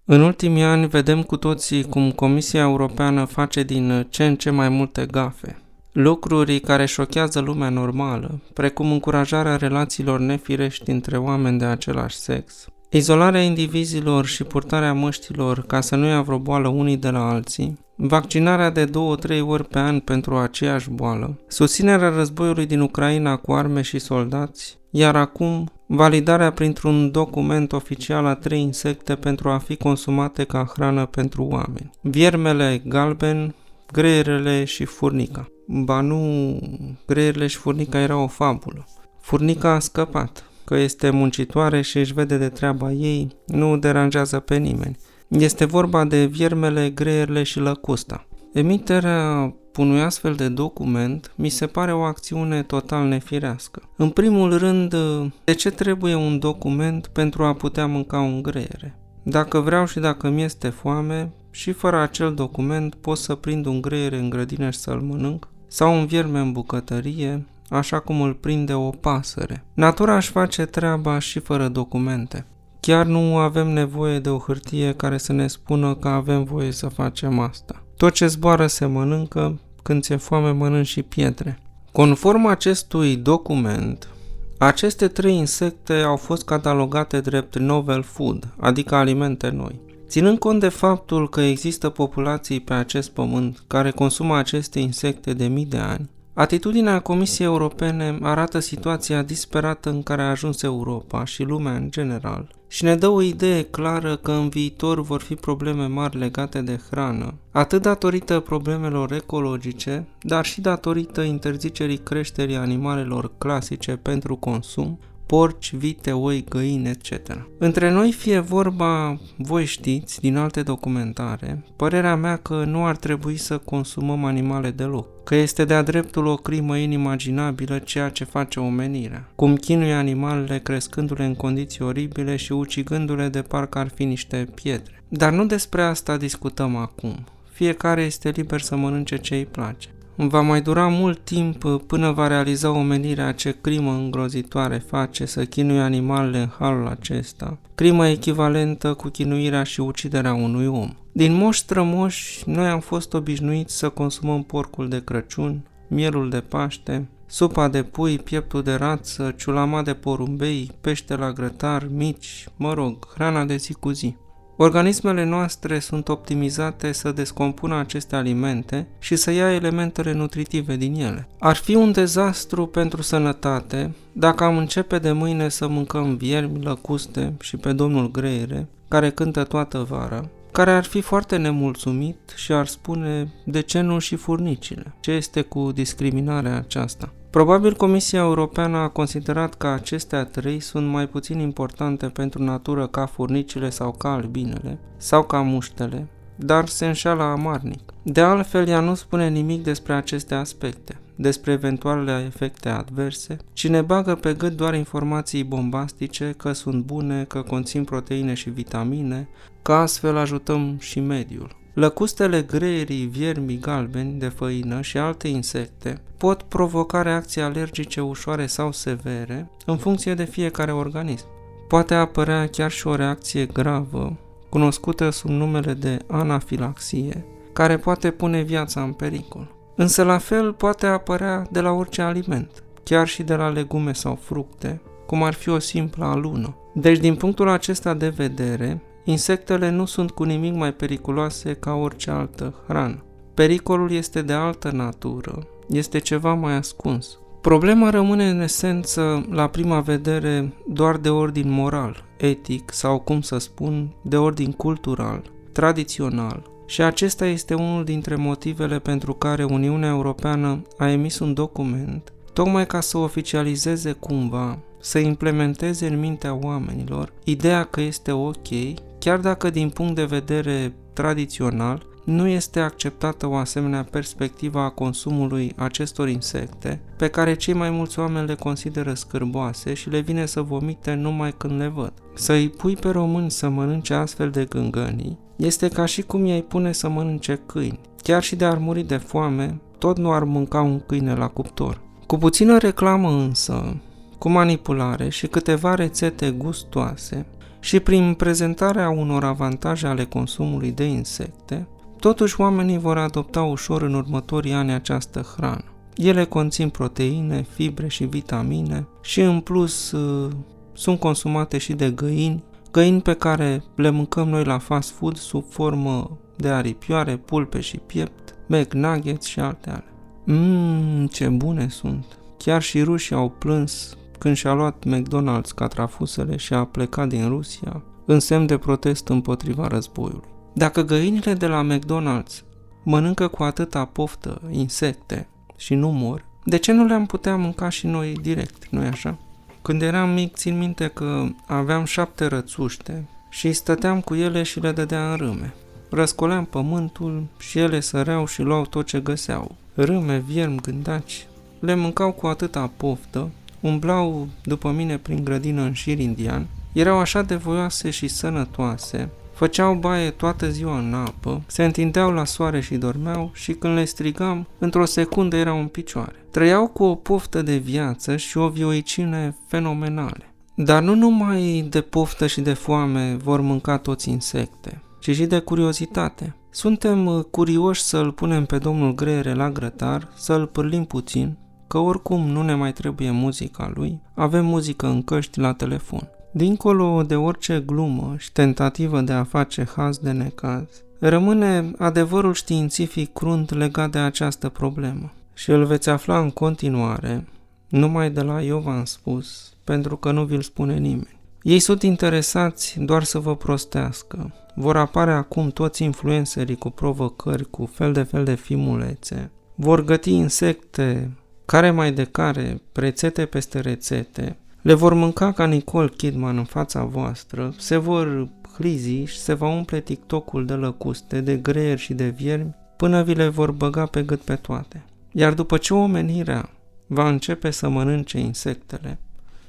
În ultimii ani vedem cu toții cum Comisia Europeană face din ce în ce mai multe gafe. Lucruri care șochează lumea normală, precum încurajarea relațiilor nefirești între oameni de același sex, izolarea indivizilor și purtarea măștilor ca să nu ia vreo boală unii de la alții, vaccinarea de 2-3 ori pe an pentru aceeași boală, susținerea războiului din Ucraina cu arme și soldați, iar acum validarea printr-un document oficial a 3 insecte pentru a fi consumate ca hrană pentru oameni. Viermele galben, greierele și furnica. Ba nu, greierele și furnica era o fabulă. Furnica a scăpat, că este muncitoare și își vede de treaba ei, nu deranjează pe nimeni. Este vorba de viermele, greierele și lăcusta. Emiterea unui astfel de document mi se pare o acțiune total nefirească. În primul rând, de ce trebuie un document pentru a putea mânca un greiere? Dacă vreau și dacă mi este foame, și fără acel document pot să prind un greiere în grădină și să-l mănânc, sau un vierme în bucătărie, așa cum îl prinde o pasăre. Natura își face treaba și fără documente. Chiar nu avem nevoie de o hârtie care să ne spună că avem voie să facem asta. Tot ce zboară se mănâncă, când ți-e foame mănânci și pietre. Conform acestui document, aceste 3 insecte au fost catalogate drept novel food, adică alimente noi. Ținând cont de faptul că există populații pe acest pământ care consumă aceste insecte de mii de ani, atitudinea Comisiei Europene arată situația disperată în care a ajuns Europa și lumea în general și ne dă o idee clară că în viitor vor fi probleme mari legate de hrană, atât datorită problemelor ecologice, dar și datorită interzicerii creșterii animalelor clasice pentru consum, porci, vite, oi, găini, etc. Între noi fie vorba, voi știți, din alte documentare, părerea mea că nu ar trebui să consumăm animale deloc, că este de-a dreptul o crimă inimaginabilă ceea ce face omenirea, cum chinuie animalele crescându-le în condiții oribile și ucigându-le de parcă ar fi niște pietre. Dar nu despre asta discutăm acum. Fiecare este liber să mănânce ce îi place. Va mai dura mult timp până va realiza omenirea ce crimă îngrozitoare face să chinuie animalele în halul acesta, crimă echivalentă cu chinuirea și uciderea unui om. Din moși strămoși, noi am fost obișnuiți să consumăm porcul de Crăciun, mielul de Paște, supa de pui, pieptul de rață, ciulama de porumbei, pește la grătar, mici, hrana de zi cu zi. Organismele noastre sunt optimizate să descompună aceste alimente și să ia elementele nutritive din ele. Ar fi un dezastru pentru sănătate dacă am începe de mâine să mâncăm viermi, lăcuste și pe domnul greiere, care cântă toată vara, care ar fi foarte nemulțumit și ar spune de ce nu și furnicile. Ce este cu discriminarea aceasta? Probabil Comisia Europeană a considerat că acestea 3 sunt mai puțin importante pentru natură ca furnicile sau ca albinele, sau ca muștele, dar se înșeală amarnic. De altfel, ea nu spune nimic despre aceste aspecte, despre eventualele efecte adverse, ci ne bagă pe gât doar informații bombastice că sunt bune, că conțin proteine și vitamine, că astfel ajutăm și mediul. Lăcustele, greierii, viermii galbeni de făină și alte insecte pot provoca reacții alergice ușoare sau severe în funcție de fiecare organism. Poate apărea chiar și o reacție gravă, cunoscută sub numele de anafilaxie, care poate pune viața în pericol. Însă la fel poate apărea de la orice aliment, chiar și de la legume sau fructe, cum ar fi o simplă alună. Deci din punctul acesta de vedere, insectele nu sunt cu nimic mai periculoase ca orice altă hrană. Pericolul este de altă natură, este ceva mai ascuns. Problema rămâne în esență, la prima vedere, doar de ordin moral, etic sau, cum să spun, de ordin cultural, tradițional. Și acesta este unul dintre motivele pentru care Uniunea Europeană a emis un document, tocmai ca să oficializeze cumva, să implementeze în mintea oamenilor ideea că este ok, chiar dacă din punct de vedere tradițional nu este acceptată o asemenea perspectivă a consumului acestor insecte, pe care cei mai mulți oameni le consideră scârboase și le vine să vomite numai când le văd. Să îi pui pe români să mănânce astfel de gângănii este ca și cum i-ai pune să mănânce câini. Chiar și de ar muri de foame, tot nu ar mânca un câine la cuptor. Cu puțină reclamă însă, cu manipulare și câteva rețete gustoase, și prin prezentarea unor avantaje ale consumului de insecte, totuși oamenii vor adopta ușor în următorii ani această hrană. Ele conțin proteine, fibre și vitamine și în plus sunt consumate și de găini pe care le mâncăm noi la fast food sub formă de aripioare, pulpe și piept, McNuggets și altele. Ce bune sunt! Chiar și rușii au plâns când și-a luat McDonald's catrafusele și a plecat din Rusia în semn de protest împotriva războiului. Dacă găinile de la McDonald's mănâncă cu atâta poftă insecte și nu mor, de ce nu le-am putea mânca și noi direct, nu-i așa? Când eram mic, țin minte că aveam 7 rățuște și stăteam cu ele și le dădeam în râme. Răscoleam pământul și ele săreau și luau tot ce găseau. Râme, viermi, gândaci. Le mâncau cu atâta poftă, umblau după mine prin grădină în șir indian, erau așa de voioase și sănătoase, făceau baie toată ziua în apă, se întindeau la soare și dormeau și când le strigam, într-o secundă erau în picioare. Trăiau cu o poftă de viață și o vioicine fenomenale. Dar nu numai de poftă și de foame vor mânca toți insecte, ci și de curiozitate. Suntem curioși să-l punem pe domnul Greiere la grătar, să-l pârlim puțin, că oricum nu ne mai trebuie muzica lui, avem muzică în căști la telefon. Dincolo de orice glumă și tentativă de a face haz de necaz, rămâne adevărul științific crunt legat de această problemă. Și îl veți afla în continuare, numai de la eu v-am spus, pentru că nu vi-l spune nimeni. Ei sunt interesați doar să vă prostească. Vor apare acum toți influencerii cu provocări, cu fel de filmulețe. Vor găti insecte, care mai de care, rețete peste rețete. Le vor mânca ca Nicole Kidman în fața voastră, se vor hrizi și se va umple TikTok-ul de lăcuste, de greieri și de viermi, până vi le vor băga pe gât pe toate. Iar după ce omenirea va începe să mănânce insectele,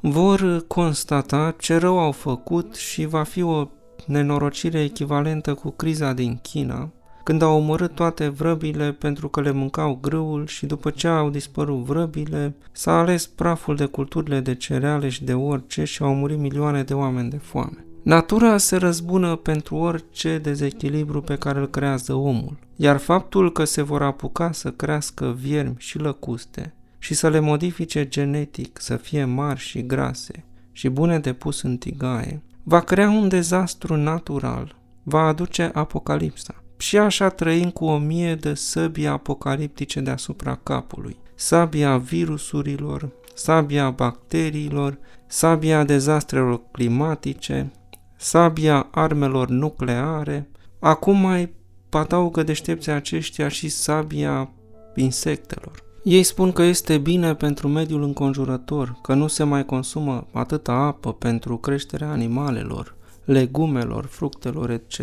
vor constata ce rău au făcut și va fi o nenorocire echivalentă cu criza din China, când au omorât toate vrăbile pentru că le mâncau grâul și după ce au dispărut vrăbile, s-a ales praful de culturile de cereale și de orice și au murit milioane de oameni de foame. Natura se răzbună pentru orice dezechilibru pe care îl creează omul, iar faptul că se vor apuca să crească viermi și lăcuste și să le modifice genetic să fie mari și grase și bune de pus în tigaie, va crea un dezastru natural, va aduce apocalipsa. Și așa trăim cu 1000 de săbii apocaliptice deasupra capului. Sabia virusurilor, sabia bacteriilor, sabia dezastrelor climatice, sabia armelor nucleare. Acum mai adaugă deștepții aceștia și sabia insectelor. Ei spun că este bine pentru mediul înconjurător, că nu se mai consumă atâta apă pentru creșterea animalelor, legumelor, fructelor, etc.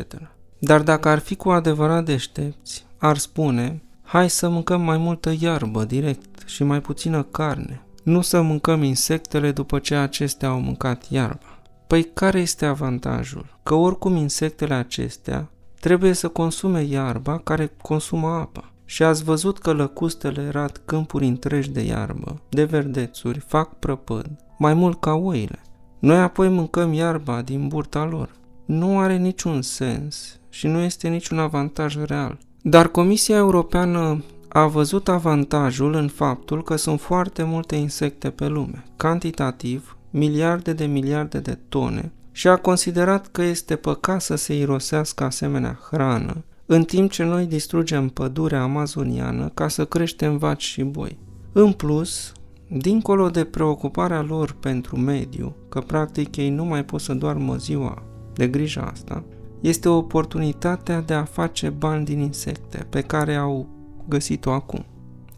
Dar dacă ar fi cu adevărat deștepți, ar spune, hai să mâncăm mai multă iarbă direct și mai puțină carne, nu să mâncăm insectele după ce acestea au mâncat iarba. Păi care este avantajul? Că oricum insectele acestea trebuie să consume iarba care consumă apa. Și ați văzut că lăcustele rat câmpuri întregi de iarbă, de verdețuri, fac prăpăd, mai mult ca oile. Noi apoi mâncăm iarba din burta lor. Nu are niciun sens și nu este niciun avantaj real. Dar Comisia Europeană a văzut avantajul în faptul că sunt foarte multe insecte pe lume, cantitativ, miliarde de tone, și a considerat că este păcat să se irosească asemenea hrană, în timp ce noi distrugem pădurea amazoniană ca să creștem vaci și boi. În plus, dincolo de preocuparea lor pentru mediu, că practic ei nu mai pot să doarmă ziua de grija asta, este oportunitatea de a face bani din insecte pe care au găsit-o acum.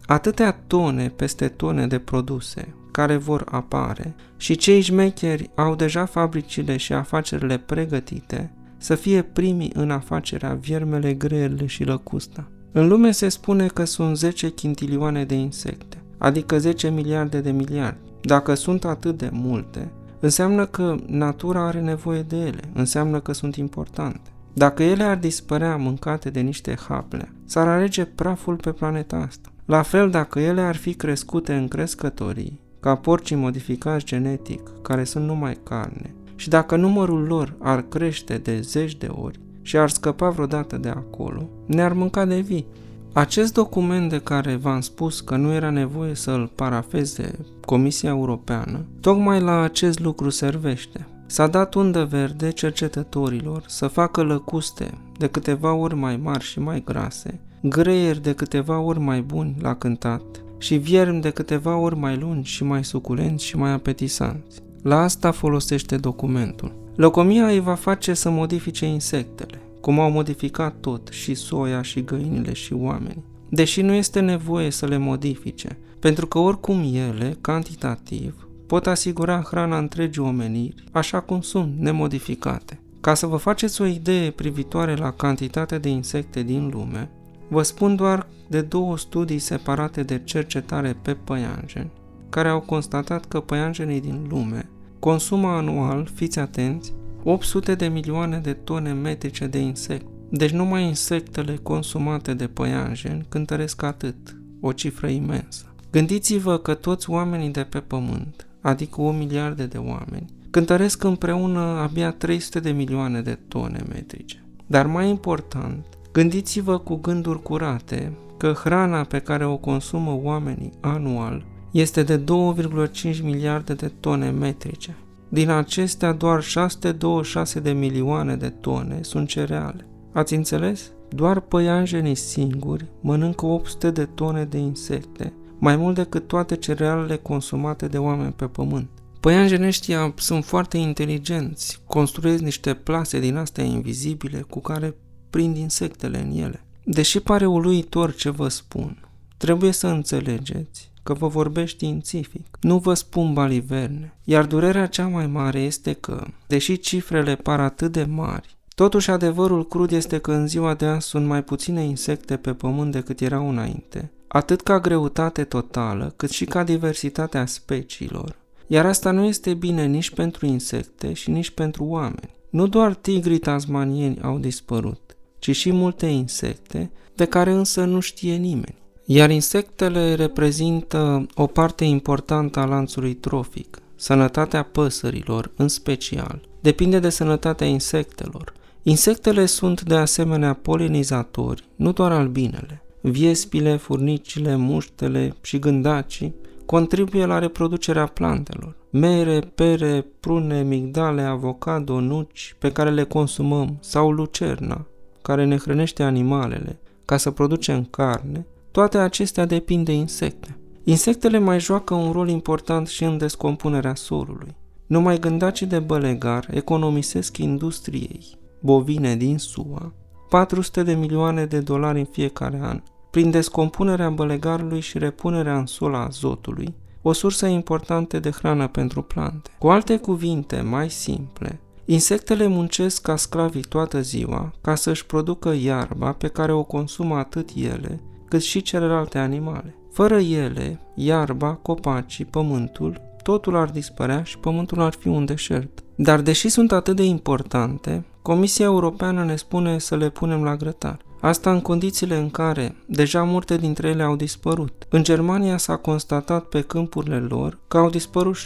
Atâtea tone peste tone de produse care vor apare și cei șmecheri au deja fabricile și afacerile pregătite să fie primii în afacerea viermele, greierile și lăcusta. În lume se spune că sunt 10 chintilioane de insecte, adică 10 miliarde de miliarde. Dacă sunt atât de multe, înseamnă că natura are nevoie de ele, înseamnă că sunt importante. Dacă ele ar dispărea mâncate de niște haplea, s-ar alege praful pe planeta asta. La fel, dacă ele ar fi crescute în crescătorii, ca porcii modificați genetic, care sunt numai carne, și dacă numărul lor ar crește de 10 de ori și ar scăpa vreodată de acolo, ne-ar mânca de vii. Acest document de care v-am spus că nu era nevoie să îl parafeze Comisia Europeană, tocmai la acest lucru servește. S-a dat undă verde cercetătorilor să facă lăcuste de câteva ori mai mari și mai grase, greieri de câteva ori mai buni la cântat și viermi de câteva ori mai lungi și mai suculenți și mai apetisanți. La asta folosește documentul. Locomia îi va face să modifice insectele, cum au modificat tot și soia și găinile și oamenii. Deși nu este nevoie să le modifice, pentru că oricum ele, cantitativ, pot asigura hrana întregii omeniri, așa cum sunt, nemodificate. Ca să vă faceți o idee privitoare la cantitatea de insecte din lume, vă spun doar de 2 studii separate de cercetare pe păianjeni, care au constatat că păianjenii din lume consumă anual, fiți atenți, 800 de milioane de tone metrice de insecte. Deci numai insectele consumate de păianjeni cântăresc atât, o cifră imensă. Gândiți-vă că toți oamenii de pe pământ, adică 1 miliard de oameni, cântăresc împreună abia 300 de milioane de tone metrice. Dar mai important, gândiți-vă cu gânduri curate că hrana pe care o consumă oamenii anual este de 2,5 miliarde de tone metrice. Din acestea, doar 626 de milioane de tone sunt cereale. Ați înțeles? Doar păianjenii singuri mănâncă 800 de tone de insecte, mai mult decât toate cerealele consumate de oameni pe pământ. Păianjenii ăștia sunt foarte inteligenți, construiesc niște plase din astea invizibile cu care prind insectele în ele. Deși pare uluitor ce vă spun, trebuie să înțelegeți că vă vorbesc științific, nu vă spun baliverne, iar durerea cea mai mare este că, deși cifrele par atât de mari, totuși adevărul crud este că în ziua de azi sunt mai puține insecte pe pământ decât erau înainte, atât ca greutate totală, cât și ca diversitatea speciilor. Iar asta nu este bine nici pentru insecte și nici pentru oameni. Nu doar tigrii tasmanieni au dispărut, ci și multe insecte, de care însă nu știe nimeni. Iar insectele reprezintă o parte importantă a lanțului trofic. Sănătatea păsărilor, în special, depinde de sănătatea insectelor. Insectele sunt de asemenea polinizatori, nu doar albinele. Viespile, furnicile, muștele și gândacii contribuie la reproducerea plantelor. Mere, pere, prune, migdale, avocado, nuci pe care le consumăm sau lucerna, care ne hrănește animalele ca să producem carne, toate acestea depind de insecte. Insectele mai joacă un rol important și în descompunerea solului. Numai gândacii de bălegar economisesc industriei bovine din SUA 400 de milioane de dolari în fiecare an, prin descompunerea bălegarului și repunerea în sol a azotului, o sursă importantă de hrană pentru plante. Cu alte cuvinte mai simple, insectele muncesc ca sclavii toată ziua ca să-și producă iarba pe care o consumă atât ele, cât și celelalte animale. Fără ele, iarba, copacii, pământul, totul ar dispărea și pământul ar fi un deșert. Dar deși sunt atât de importante, Comisia Europeană ne spune să le punem la grătar. Asta în condițiile în care deja multe dintre ele au dispărut. În Germania s-a constatat pe câmpurile lor că au dispărut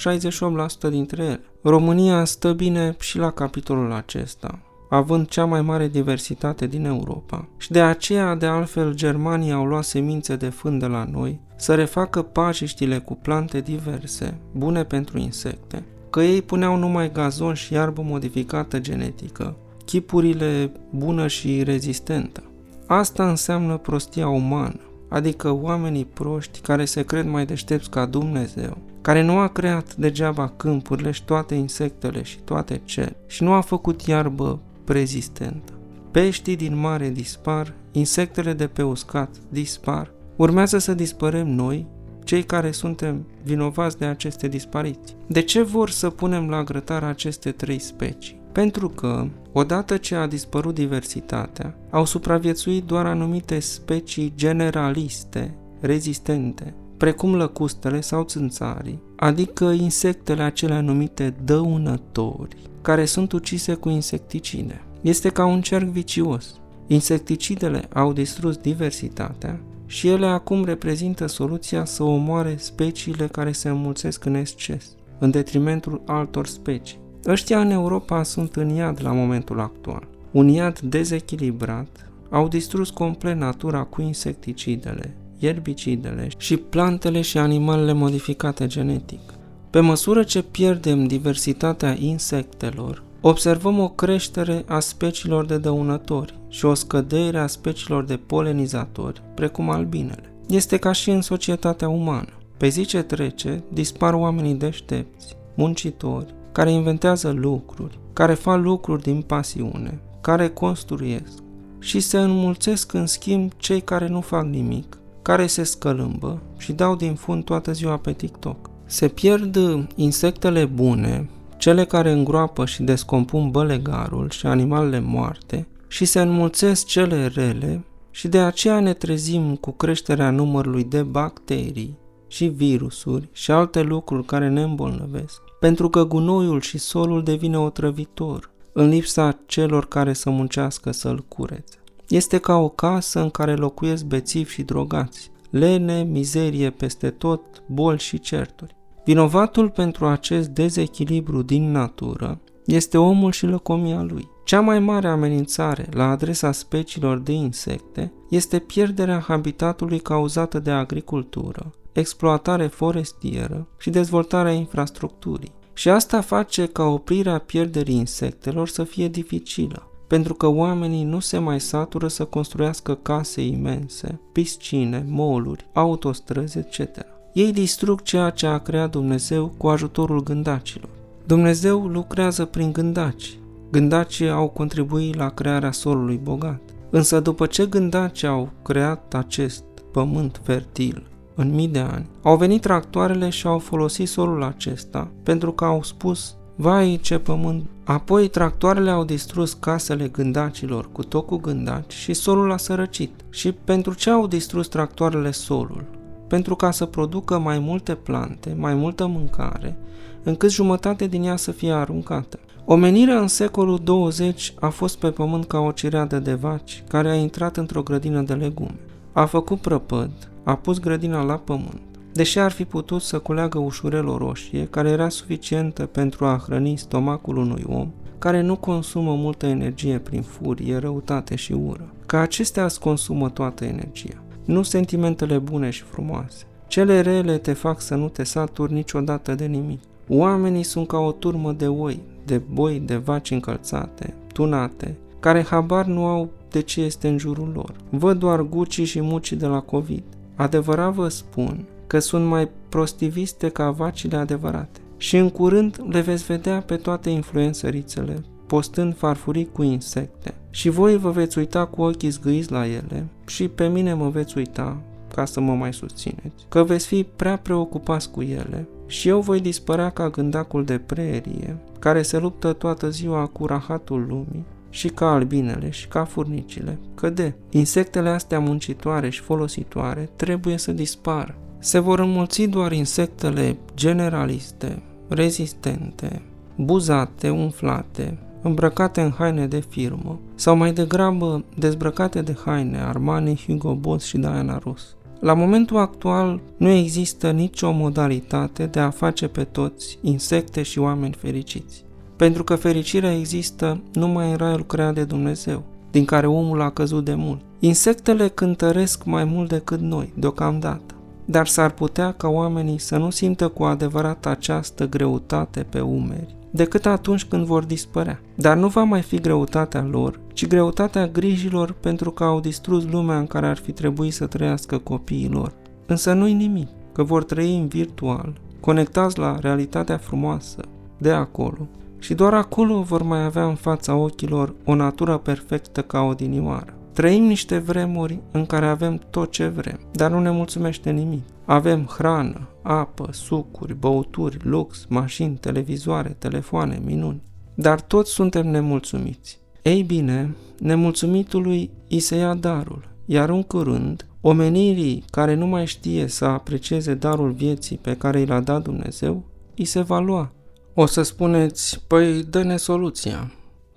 68% dintre ele. România stă bine și la capitolul acesta, având cea mai mare diversitate din Europa. Și de aceea, de altfel, germanii au luat semințe de fân de la noi să refacă pajiștile cu plante diverse, bune pentru insecte, că ei puneau numai gazon și iarbă modificată genetică, chipurile bună și rezistentă. Asta înseamnă prostia umană, adică oamenii proști care se cred mai deștepți ca Dumnezeu, care nu a creat degeaba câmpurile și toate insectele și toate cele, și nu a făcut iarbă prezistentă. Peștii din mare dispar, insectele de pe uscat dispar, urmează să dispărem noi, cei care suntem vinovați de aceste dispariții. De ce vor să punem la grătar aceste 3 specii? Pentru că, odată ce a dispărut diversitatea, au supraviețuit doar anumite specii generaliste, rezistente, precum lăcustele sau țânțarii, adică insectele acelea numite dăunători, care sunt ucise cu insecticide. Este ca un cerc vicios. Insecticidele au distrus diversitatea și ele acum reprezintă soluția să omoare speciile care se înmulțesc în exces, în detrimentul altor specii. Ăștia în Europa sunt în iad la momentul actual. Un iad dezechilibrat, au distrus complet natura cu insecticidele, erbicidele și plantele și animalele modificate genetic. Pe măsură ce pierdem diversitatea insectelor, observăm o creștere a speciilor de dăunători și o scădere a speciilor de polenizatori, precum albinele. Este ca și în societatea umană. Pe zi ce trece, dispar oamenii deștepți, muncitori, care inventează lucruri, care fac lucruri din pasiune, care construiesc și se înmulțesc în schimb cei care nu fac nimic, care se scălâmbă și dau din fund toată ziua pe TikTok. Se pierd insectele bune, cele care îngroapă și descompun bălegarul și animalele moarte, și se înmulțesc cele rele și de aceea ne trezim cu creșterea numărului de bacterii și virusuri și alte lucruri care ne îmbolnăvesc, pentru că gunoiul și solul devine otrăvitor în lipsa celor care să muncească să-l curețe. Este ca o casă în care locuiesc bețivi și drogați, lene, mizerie peste tot, boli și certuri. Vinovatul pentru acest dezechilibru din natură este omul și lăcomia lui. Cea mai mare amenințare la adresa speciilor de insecte este pierderea habitatului cauzată de agricultură, exploatare forestieră și dezvoltarea infrastructurii. Și asta face ca oprirea pierderii insectelor să fie dificilă, pentru că oamenii nu se mai satură să construiască case imense, piscine, mall-uri, autostrăzi, etc. Ei distrug ceea ce a creat Dumnezeu cu ajutorul gândacilor. Dumnezeu lucrează prin gândaci. Gândacii au contribuit la crearea solului bogat. Însă după ce gândacii au creat acest pământ fertil în mii de ani, au venit tractoarele și au folosit solul acesta pentru că au spus: vai, ce pământ! Apoi tractoarele au distrus casele gândacilor cu tot cu gândaci și solul a sărăcit. Și pentru ce au distrus tractoarele solul? Pentru ca să producă mai multe plante, mai multă mâncare, încât jumătate din ea să fie aruncată. Omenirea în secolul 20 a fost pe pământ ca o cireadă de vaci care a intrat într-o grădină de legume. A făcut prăpăd, a pus grădina la pământ, deși ar fi putut să culeagă ușurel o roșie care era suficientă pentru a hrăni stomacul unui om care nu consumă multă energie prin furie, răutate și ură. Că acestea îți consumă toată energia, nu sentimentele bune și frumoase. Cele rele te fac să nu te saturi niciodată de nimic. Oamenii sunt ca o turmă de oi, de boi, de vaci încălțate, tunate, care habar nu au de ce este în jurul lor. Văd doar gucii și mucii de la COVID. Adevărat vă spun că sunt mai prostiviste ca vacile adevărate. Și în curând le veți vedea pe toate influențărițele postând farfurii cu insecte. Și voi vă veți uita cu ochii zgâiți la ele și pe mine mă veți uita ca să mă mai susțineți, că veți fi prea preocupați cu ele și eu voi dispărea ca gândacul de prerie, care se luptă toată ziua cu rahatul lumii, și ca albinele și ca furnicile, că insectele astea muncitoare și folositoare trebuie să dispară. Se vor înmulți doar insectele generaliste, rezistente, buzate, umflate, îmbrăcate în haine de firmă, sau mai degrabă dezbrăcate de haine Armani, Hugo Boss și Diana Ross. La momentul actual nu există nicio modalitate de a face pe toți insecte și oameni fericiți, pentru că fericirea există numai în raiul creat de Dumnezeu, din care omul a căzut de mult. Insectele cântăresc mai mult decât noi, deocamdată, dar s-ar putea ca oamenii să nu simtă cu adevărat această greutate pe umeri, decât atunci când vor dispărea. Dar nu va mai fi greutatea lor, ci greutatea grijilor pentru că au distrus lumea în care ar fi trebuit să trăiască copiii lor. Însă nu-i nimic, că vor trăi în virtual, conectați la realitatea frumoasă de acolo, și doar acolo vor mai avea în fața ochilor o natură perfectă ca odinioară. Trăim niște vremuri în care avem tot ce vrem, dar nu ne mulțumește nimic. Avem hrană, apă, sucuri, băuturi, lux, mașini, televizoare, telefoane, minuni. Dar toți suntem nemulțumiți. Ei bine, nemulțumitului îi se ia darul, iar în curând, omenirii care nu mai știe să aprecieze darul vieții pe care i l-a dat Dumnezeu, îi se va lua. O să spuneți: păi dă-ne soluția.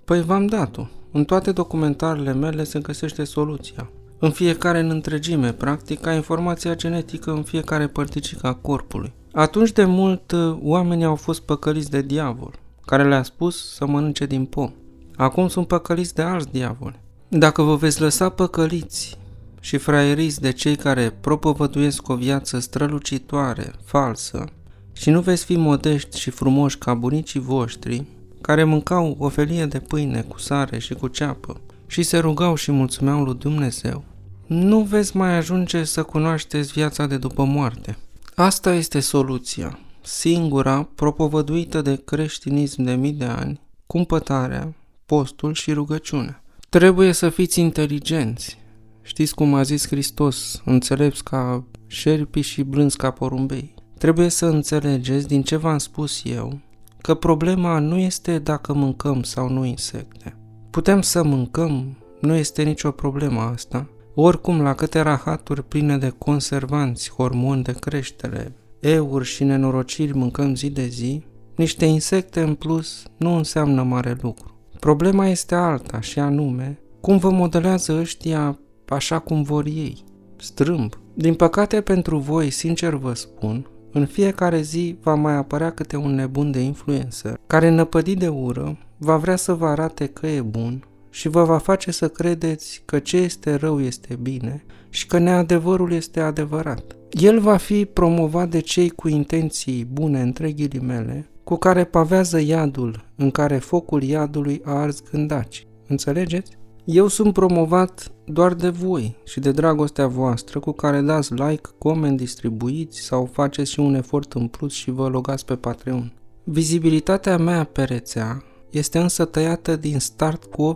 Păi v-am dat-o. În toate documentarele mele se găsește soluția. În fiecare în întregime, practic, ca informația genetică în fiecare părticică a corpului. Atunci de mult, oamenii au fost păcăliți de diavol, care le-a spus să mănânce din pom. Acum sunt păcăliți de alți diavoli. Dacă vă veți lăsa păcăliți și fraieriți de cei care propovăduiesc o viață strălucitoare, falsă, și nu veți fi modești și frumoși ca bunicii voștri, care mâncau o felie de pâine cu sare și cu ceapă și se rugau și mulțumeau lui Dumnezeu, nu veți mai ajunge să cunoașteți viața de după moarte. Asta este soluția, singura propovăduită de creștinism de mii de ani, cumpătarea, postul și rugăciunea. Trebuie să fiți inteligenți. Știți cum a zis Hristos, înțelepți ca șerpii și blânzi ca porumbei. Trebuie să înțelegeți din ce v-am spus eu că problema nu este dacă mâncăm sau nu insecte. Putem să mâncăm, nu este nicio problemă asta. Oricum, la câte rahaturi pline de conservanți, hormoni de creștere, euri și nenorociri mâncăm zi de zi, niște insecte în plus nu înseamnă mare lucru. Problema este alta și anume, cum vă modelează ăștia așa cum vor ei, strâmb. Din păcate pentru voi, sincer vă spun, în fiecare zi va mai apărea câte un nebun de influencer, care năpădit de ură va vrea să vă arate că e bun și vă va face să credeți că ce este rău este bine și că neadevărul este adevărat. El va fi promovat de cei cu intenții bune, între ghilimele, cu care pavează iadul, în care focul iadului a ars gândaci. Înțelegeți? Eu sunt promovat doar de voi și de dragostea voastră cu care dați like, comment, distribuiți sau faceți și un efort în plus și vă logați pe Patreon. Vizibilitatea mea pe rețea este însă tăiată din start cu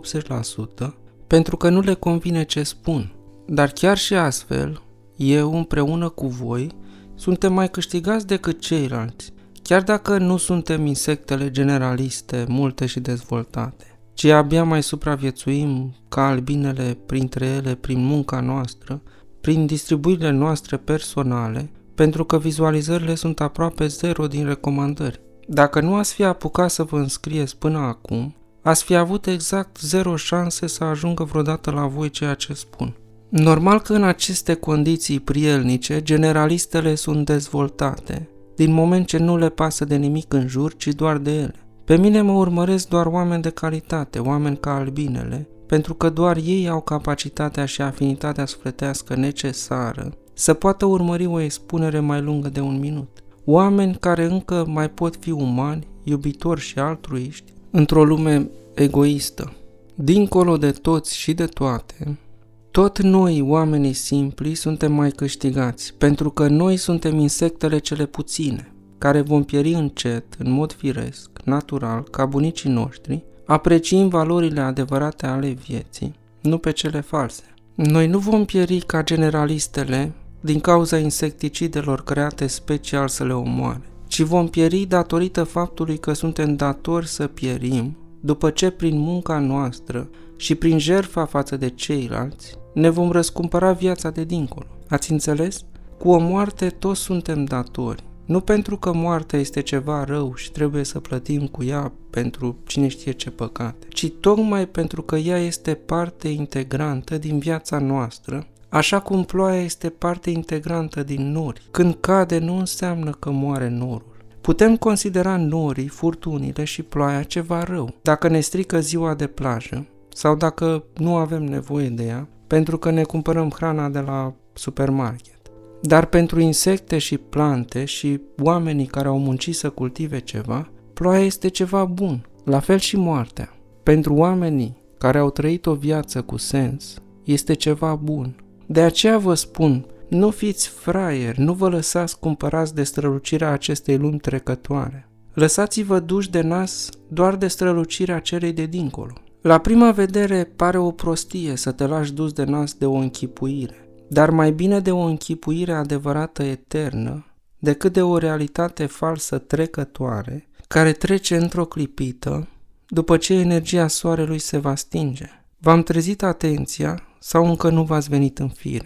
80% pentru că nu le convine ce spun. Dar chiar și astfel, eu împreună cu voi suntem mai câștigați decât ceilalți, chiar dacă nu suntem insectele generaliste, multe și dezvoltate, ci abia mai supraviețuim ca albinele printre ele prin munca noastră, prin distribuirile noastre personale, pentru că vizualizările sunt aproape zero din recomandări. Dacă nu ați fi apucat să vă înscrieți până acum, ați fi avut exact 0 șanse să ajungă vreodată la voi ceea ce spun. Normal că în aceste condiții prielnice, generalistele sunt dezvoltate, din moment ce nu le pasă de nimic în jur, ci doar de ele. Pe mine mă urmăresc doar oameni de calitate, oameni ca albinele, pentru că doar ei au capacitatea și afinitatea sufletească necesară să poată urmări o expunere mai lungă de 1 minut. Oameni care încă mai pot fi umani, iubitori și altruiști, într-o lume egoistă. Dincolo de toți și de toate, tot noi, oamenii simpli, suntem mai câștigați, pentru că noi suntem insectele cele puține, care vom pieri încet, în mod firesc, natural, ca bunicii noștri, apreciind valorile adevărate ale vieții, nu pe cele false. Noi nu vom pieri ca generalistele din cauza insecticidelor create special să le omoare, ci vom pieri datorită faptului că suntem datori să pierim, după ce prin munca noastră și prin jertfa față de ceilalți, ne vom răscumpăra viața de dincolo. Ați înțeles? Cu o moarte toți suntem datori. Nu pentru că moartea este ceva rău și trebuie să plătim cu ea pentru cine știe ce păcate, ci tocmai pentru că ea este parte integrantă din viața noastră, așa cum ploaia este parte integrantă din nori. Când cade nu înseamnă că moare norul. Putem considera norii, furtunile și ploaia ceva rău dacă ne strică ziua de plajă sau dacă nu avem nevoie de ea pentru că ne cumpărăm hrana de la supermarket. Dar pentru insecte și plante și oamenii care au muncit să cultive ceva, ploaia este ceva bun, la fel și moartea. Pentru oamenii care au trăit o viață cu sens, este ceva bun. De aceea vă spun, nu fiți fraieri, nu vă lăsați cumpărați de strălucirea acestei lumi trecătoare. Lăsați-vă duși de nas doar de strălucirea celei de dincolo. La prima vedere pare o prostie să te lași dus de nas de o închipuire, dar mai bine de o închipuire adevărată eternă decât de o realitate falsă trecătoare care trece într-o clipită după ce energia soarelui se va stinge. V-am trezit atenția sau încă nu v-ați venit în fire?